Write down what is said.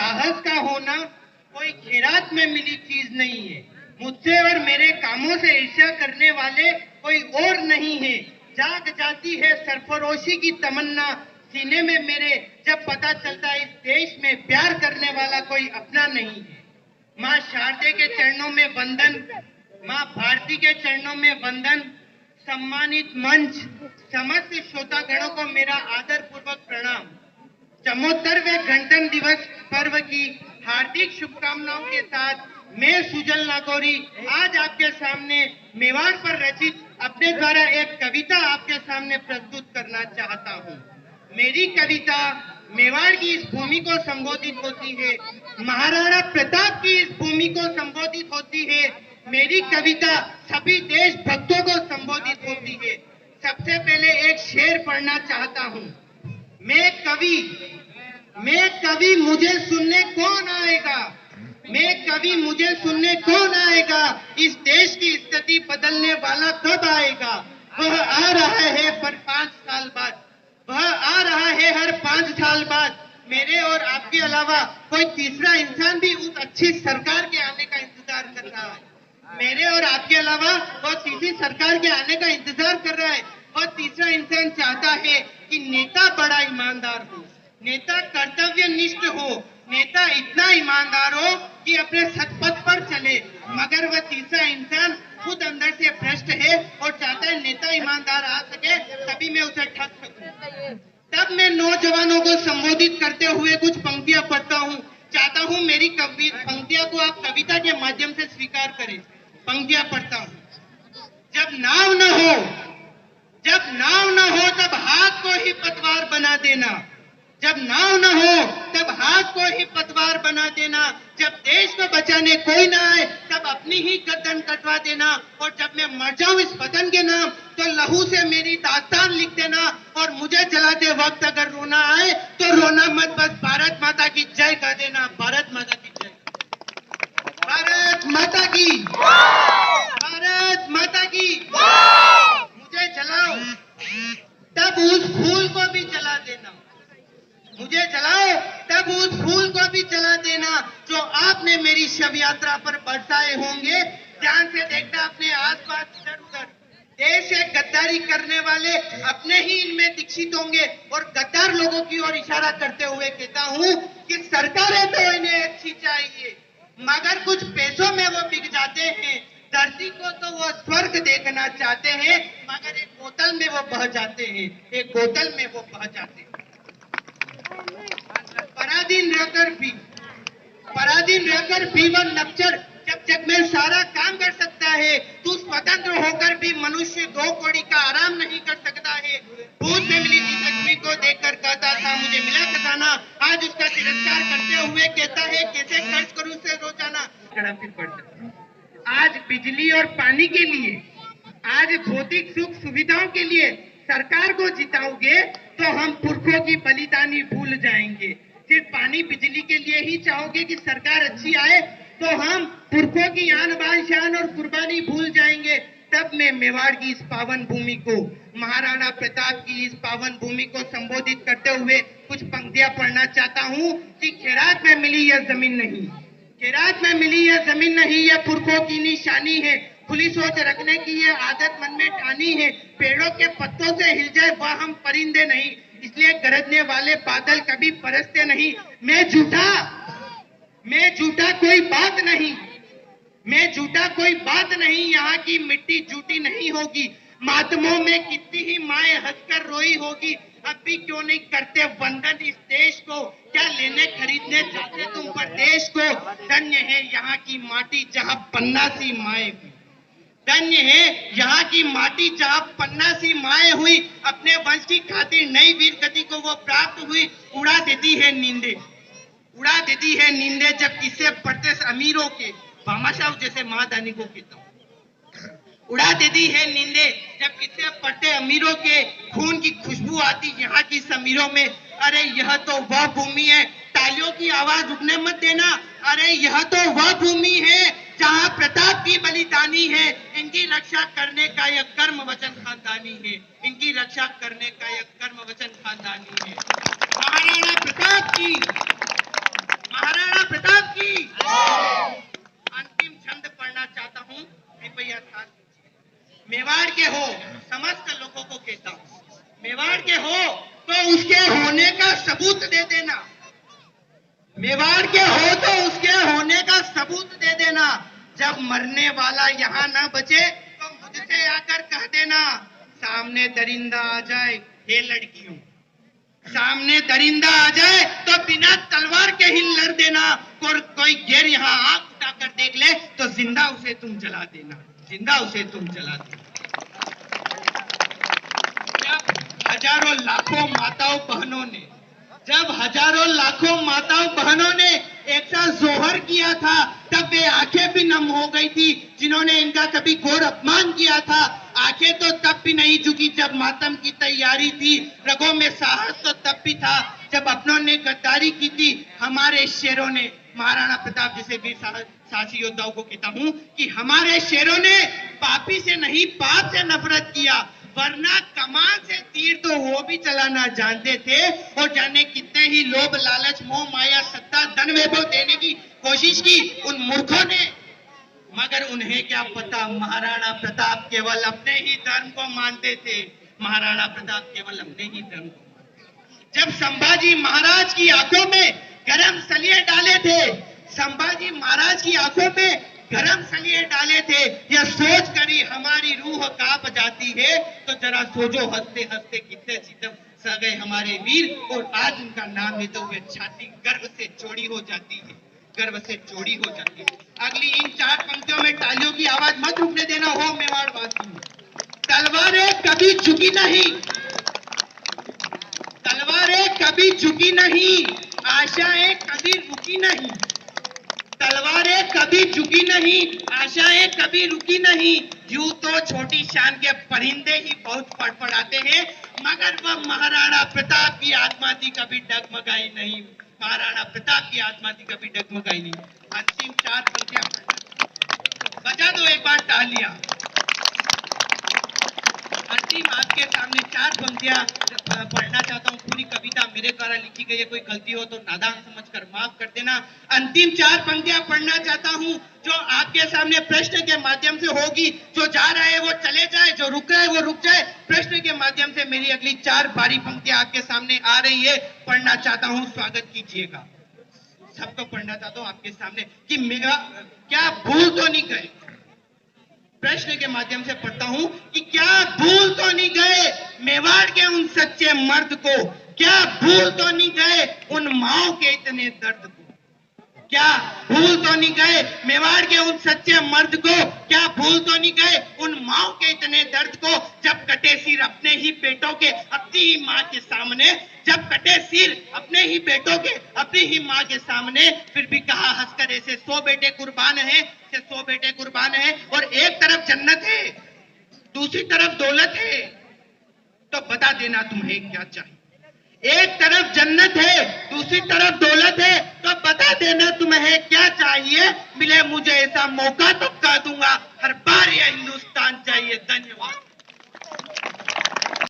साहस का होना कोई खैरात में मिली चीज नहीं है। मुझसे और मेरे कामों से ईर्ष्या करने वाले कोई और नहीं है। जाग जाती है सरफरोशी की तमन्ना सीने में मेरे, जब पता चलता है इस देश में प्यार करने वाला कोई अपना नहीं है। माँ शारदे के चरणों में वंदन, माँ भारती के चरणों में वंदन। सम्मानित मंच, समस्त श्रोतागणों को मेरा आदर पूर्वक प्रणाम। 74वें गणतंत्र दिवस पर्व की हार्दिक शुभकामनाओं के साथ मैं सुजल नागौरी आज आपके सामने मेवाड़ पर रचित अपने द्वारा एक कविता आपके सामने प्रस्तुत करना चाहता हूँ। मेरी कविता मेवाड़ की इस भूमि को संबोधित होती है, महाराणा प्रताप की इस भूमि को संबोधित होती है। मेरी कविता सभी देशभक्तों को संबोधित होती है। सबसे पहले एक शेर पढ़ना चाहता हूँ। मैं कवि मुझे सुनने कौन आएगा, मैं कवि मुझे सुनने कौन आएगा, इस देश की स्थिति बदलने वाला कब आएगा। वह आ रहा है पर 5 साल बाद, वह आ रहा है हर 5 साल बाद। मेरे और आपके अलावा कोई तीसरा इंसान भी उस अच्छी सरकार के आने का इंतजार कर रहा है। मेरे और आपके अलावा वो तीसरी सरकार के आने का इंतजार कर रहा है। और तीसरा इंसान चाहता है कि नेता बड़ा ईमानदार हो, नेता कर्तव्यनिष्ठ हो, नेता इतना ईमानदार हो कि अपने सत्पथ पर चले। मगर वह तीसरा इंसान खुद अंदर से भ्रष्ट है और चाहता है नेता ईमानदार आ सके तभी मैं उसे ठग सकूं। तब मैं नौजवानों को संबोधित करते हुए कुछ पंक्तियां पढ़ता हूं। चाहता हूं मेरी पंक्तियां को आप कविता के माध्यम से स्वीकार करें। पंक्तियां पढ़ता हूं। जब नाव न हो तब हाथ को ही पतवार बना देना, जब नाव न हो तब हाथ को ही पतवार बना देना। जब देश को बचाने कोई ना आए तब अपनी ही गर्दन कटवा देना। और जब मैं मर जाऊं इस वतन के नाम तो लहू से मेरी दास्तान लिख देना। और मुझे जलाते वक्त अगर रोना आए तो रोना मत, बस भारत माता की जय कह देना। भारत माता की जय, भारत माता की, भारत माता की। मुझे जलाओ तब उस फूल को भी जला देना, मुझे जलाओ तब उस फूल को भी जला देना जो आपने मेरी शव यात्रा पर बरसाए होंगे। ध्यान से देखना अपने आसपास इधर-उधर। देश से गद्दारी करने वाले अपने ही इनमें दीक्षित होंगे। और गद्दार लोगों की ओर इशारा करते हुए कहता हूं कि सरकारें तो इन्हें अच्छी चाहिए मगर कुछ पैसों में वो बिक जाते हैं। धरती को तो वो स्वर्ग देखना चाहते हैं मगर एक बोतल में वो बह जाते हैं, एक बोतल में वो बह जाते हैं। पराधीन रहकर भी वह नक्चर जब जग में सारा काम कर सकता है तो स्वतंत्र होकर भी मनुष्य 2 कौड़ी का आराम नहीं कर सकता है। भूत में मिली थी लक्ष्मी को देखकर कहता था मुझे मिला खजाना, आज उसका तिरस्कार करते हुए कहता है कैसे खर्च करूं उसे रोजाना। आज बिजली और पानी के लिए, आज भौतिक सुख सुविधाओं के लिए सरकार को जिताओगे तो हम पुरखों की बलिदानी भूल जाएंगे। सिर्फ पानी बिजली के लिए ही चाहोगे कि सरकार अच्छी आए तो हम पुरखों की आन बान शान और कुर्बानी भूल जाएंगे। तब मैं मेवाड़ की इस पावन भूमि को, महाराणा प्रताप की इस पावन भूमि को संबोधित करते हुए कुछ पंक्तियां पढ़ना चाहता हूं कि खैरात में मिली यह जमीन नहीं, खैरात में मिली यह जमीन नहीं, यह पुरखों की निशानी है। खुली सोच रखने की यह आदत मन में ठानी है। पेड़ों के पत्तों से हिल जाए वह हम परिंदे नहीं, इसलिए गरजने वाले बादल कभी बरसते नहीं। मैं झूठा कोई बात नहीं, मैं झूठा कोई बात नहीं, यहाँ की मिट्टी झूठी नहीं होगी। मातमों में कितनी ही माएं हंसकर रोई होगी। अब भी क्यों नहीं करते वंदन इस देश को, क्या लेने खरीदने जाते तुम परदेश को। धन्य है यहाँ की माटी जहाँ पन्ना सी माएं हुई, धन्य है यहाँ की माटी जहाँ पन्ना सी माएं हुई। अपने वंश की खातिर नई वीर गति को वो प्राप्त हुई। उड़ा देती है नींदे, उड़ा देती है नींदे जब किस्से पढ़ते अमीरों के, भामाशाह जैसे महादानी को कहता हूँ। उड़ा देती है नींदे जब किस्से पढ़ते अमीरों के, खून की खुशबू आती यहाँ की समीरों में। अरे यह तो वह भूमि है, तालियों की आवाज रुकने मत देना। अरे यह तो वह भूमि है जहाँ प्रताप की बलिदानी है। इनकी रक्षा करने का यह कर्म वचन खानदानी है, इनकी रक्षा करने का यह कर्म वचन खानदानी है। महाराणा प्रताप की, महाराणा रुपया था। मेवाड़ के हो, समस्त लोगों को कहता हूं, मेवाड़ के हो तो उसके होने का सबूत दे देना। मेवाड़ के हो तो उसके होने का सबूत दे देना। जब मरने वाला यहाँ ना बचे तो मुझसे आकर कह देना। सामने दरिंदा आ जाए, हे लड़कियों, सामने दरिंदा आ जाए तो बिना तलवार के ही लड़ देना। और कोई गैर यहाँ आंख उठाकर देख ले तो जिंदा उसे तुम जला देना, जिंदा उसे तुम जला देना। जब हजारों लाखों माताओं बहनों ने, जब हजारों लाखों माताओं बहनों ने एक साथ जोहर किया था, तब वे आंखें भी नम हो गई थी। जिन्होंने इनका कभी घोर अपमान किया था, आंखें तो तब भी नहीं झुकी जब मातम की तैयारी थी। रगों में साहस तो तब भी था जब अपनों ने गद्दारी की थी। हमारे शेरों ने, महाराणा प्रताप जैसे वीर साहसी योद्धाओं को कहता हूं कि हमारे शेरों ने पापी से नहीं पाप से नफरत किया, वरना कमान से तीर तो वो भी चलाना जानते थे। और जाने कितने ही लोभ लालच मोह माया सत्ता धन वैभव देने की कोशिश की उन मूर्खों ने, मगर उन्हें क्या पता महाराणा प्रताप केवल अपने ही धर्म को मानते थे। महाराणा प्रताप केवल अपने ही धर्म को मानते। जब संभाजी महाराज की आंखों में गरम सलिए डाले थे, संभाजी महाराज की आंखों में गरम सलिए डाले थे, यह सोच कर ही हमारी रूह कांप जाती है। तो जरा सोचो, हंसते हंसते कितने सितम सह हमारे वीर, और आज उनका नाम लेते हुए छाती गर्व से चौड़ी हो जाती है, गर्व से चौड़ी हो जाती है। अगली इन 4 पंक्तियों में तालियों की आवाज मत रुकने देना हो मेवाड़ वासियों। तलवारें कभी झुकी नहीं, तलवारें कभी झुकी नहीं, आशाएं कभी रुकी नहीं। तलवारें कभी झुकी नहीं, आशाएं कभी रुकी नहीं। यूं तो छोटी शान के परिंदे ही बहुत फड़फड़ाते हैं, मगर वह महाराणा प्रताप की आत्मा थी कभी डगमगाई नहीं। महाराणा प्रताप की आत्मा थी कभी डगमगाई नहीं। अंतिम 4 पंक्तियां बजा दो एक बार तालियां। अंतिम आपके सामने 4 पंक्तियां पढ़ना चाहता हूं। पूरी कविता मेरे द्वारा लिखी गई है, कोई गलती हो तो नादान समझकर माफ कर देना। अंतिम 4 पंक्तियां पढ़ना चाहता हूं जो आपके सामने प्रश्न के माध्यम से होगी। जो जा रहा है वो चले जाए, जो रुक रहा है वो रुक जाए। प्रश्न के माध्यम से मेरी अगली 4 भारी पंक्तियां आपके सामने आ रही है, पढ़ना चाहता हूं, स्वागत कीजिएगा। सबको पढ़ना चाहता हूं आपके सामने कि मेरा क्या भूल तो नहीं गए। प्रश्न के माध्यम से पढ़ता हूं कि क्या भूल तो नहीं गए मेवाड़ के उन सच्चे मर्द को, क्या भूल तो नहीं गए उन माओ के इतने दर्द को, क्या भूल तो नहीं गए मेवाड़ के उन सच्चे मर्द को, क्या भूल तो नहीं गए उन माओ के इतने दर्द को। जब कटे सिर अपने ही बेटों के अपनी ही माँ के सामने, जब कटे सिर अपने ही बेटों के अपनी ही माँ के सामने, फिर भी कहा हंसकर ऐसे 100 बेटे कुर्बान हैं, 100 बेटे कुर्बान हैं। और एक तरफ जन्नत है, दूसरी तरफ दौलत है, तो बता देना तुम्हें क्या चाहिए। एक तरफ जन्नत है, दूसरी तरफ दौलत है, तो बता देना तुम्हें क्या चाहिए। मिले मुझे ऐसा मौका तो कह दूंगा, हर बार ये हिंदुस्तान चाहिए। धन्यवाद।